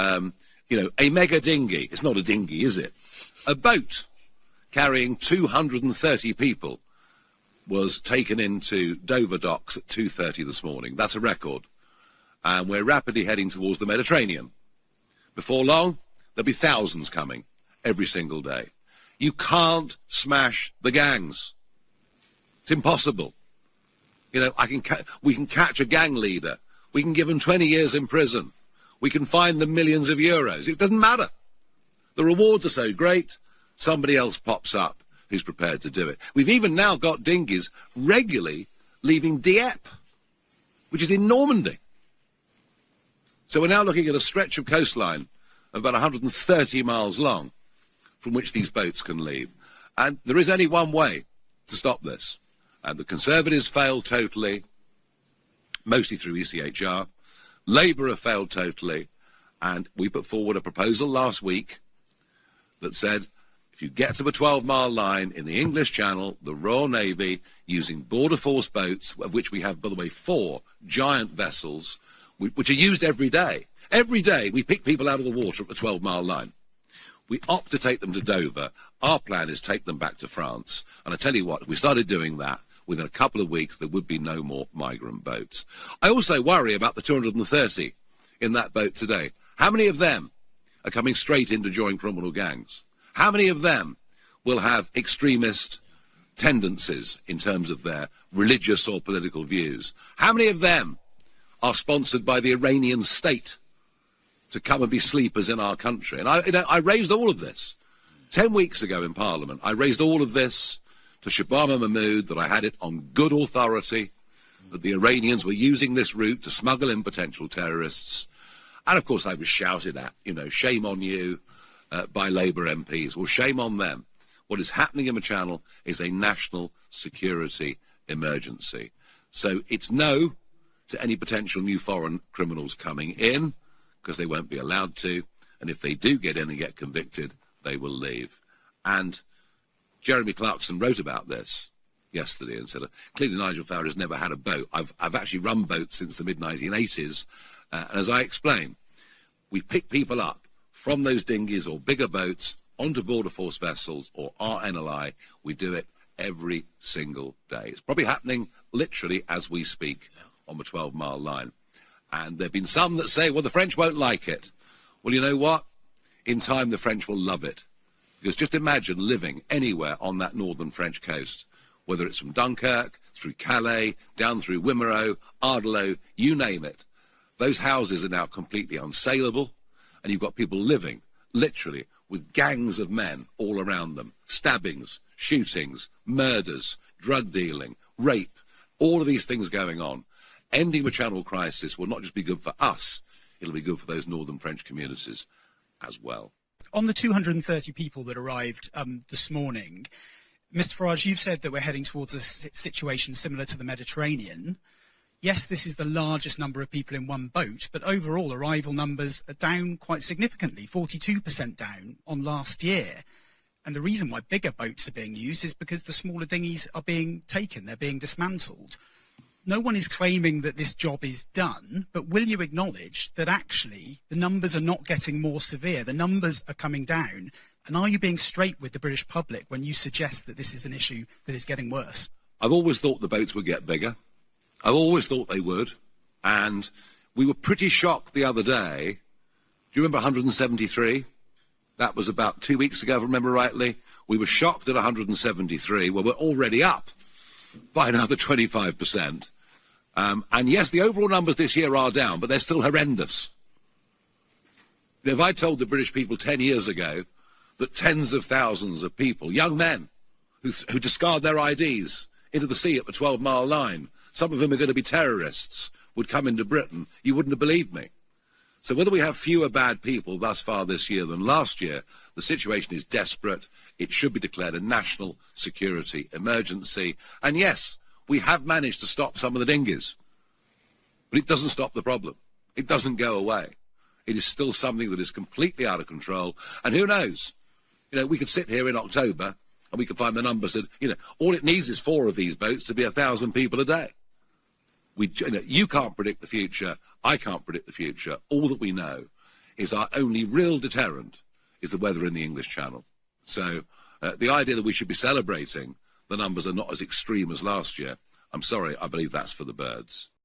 a mega dinghy. It's not a dinghy, is it? A boat carrying 230 people was taken into Dover docks at 2:30 this morning. That's a record. And we're rapidly heading towards the Mediterranean. Before long, there'll be thousands coming every single day. You can't smash the gangs. It's impossible. We can catch a gang leader. We can give them 20 years in prison. We can fine them millions of euros. It doesn't matter. The rewards are so great, somebody else pops up who's prepared to do it. We've even now got dinghies regularly leaving Dieppe, which is in Normandy. So we're now looking at a stretch of coastline of about 130 miles long from which these boats can leave. And there is only one way to stop this. And the Conservatives failed totally, mostly through ECHR. Labour have failed totally. And we put forward a proposal last week that said, if you get to the 12-mile line in the English Channel, the Royal Navy, using border force boats, of which we have, by the way, 4 giant vessels, which are used every day. Every day we pick people out of the water at the 12-mile line. We opt to take them to Dover. Our plan is take them back to France. And I tell you what, if we started doing that, within a couple of weeks, there would be no more migrant boats. I also worry about the 230 in that boat today. How many of them are coming straight in to join criminal gangs? How many of them will have extremist tendencies in terms of their religious or political views? How many of them are sponsored by the Iranian state to come and be sleepers in our country? And I raised all of this 10 weeks ago in Parliament. I raised all of this to Shabama Mahmood, that I had it on good authority, that the Iranians were using this route to smuggle in potential terrorists. And of course I was shouted at, shame on you, by Labour MPs. Well, shame on them. What is happening in the Channel is a national security emergency. So it's no to any potential new foreign criminals coming in, because they won't be allowed to. And if they do get in and get convicted, they will leave. And Jeremy Clarkson wrote about this yesterday and said, clearly Nigel Farage has never had a boat. I've actually run boats since the mid-1980s. And as I explained, we pick people up from those dinghies or bigger boats onto border force vessels or RNLI. We do it every single day. It's probably happening literally as we speak on the 12-mile line. And there have been some that say, well, the French won't like it. Well, you know what? In time, the French will love it. Because just imagine living anywhere on that northern French coast, whether it's from Dunkirk, through Calais, down through Wimereux, Ardeleau, you name it. Those houses are now completely unsaleable, and you've got people living, literally, with gangs of men all around them. Stabbings, shootings, murders, drug dealing, rape, all of these things going on. Ending the Channel crisis will not just be good for us, it'll be good for those northern French communities as well. On the 230 people that arrived this morning, Mr. Farage, you've said that we're heading towards a situation similar to the Mediterranean. Yes, this is the largest number of people in one boat, but overall arrival numbers are down quite significantly, 42% down on last year. And the reason why bigger boats are being used is because the smaller dinghies are being taken, they're being dismantled. No one is claiming that this job is done, but will you acknowledge that actually the numbers are not getting more severe, the numbers are coming down? And are you being straight with the British public when you suggest that this is an issue that is getting worse? I've always thought the boats would get bigger. I've always thought they would. And we were pretty shocked the other day. Do you remember 173? That was about 2 weeks ago, if I remember rightly. We were shocked at 173. Well, we're already up by another 25%. And yes, the overall numbers this year are down, but they're still horrendous. If I told the British people 10 years ago that tens of thousands of people, young men, who discard their IDs into the sea at the 12-mile line, some of them are going to be terrorists, would come into Britain, you wouldn't have believed me. So whether we have fewer bad people thus far this year than last year, the situation is desperate. It should be declared a national security emergency. And yes, we have managed to stop some of the dinghies. But it doesn't stop the problem. It doesn't go away. It is still something that is completely out of control. And who knows? We could sit here in October and we could find the numbers that, all it needs is 4 of these boats to be 1,000 people a day. You can't predict the future. I can't predict the future. All that we know is our only real deterrent is the weather in the English Channel. So the idea that we should be celebrating the numbers are not as extreme as last year, I'm sorry, I believe that's for the birds.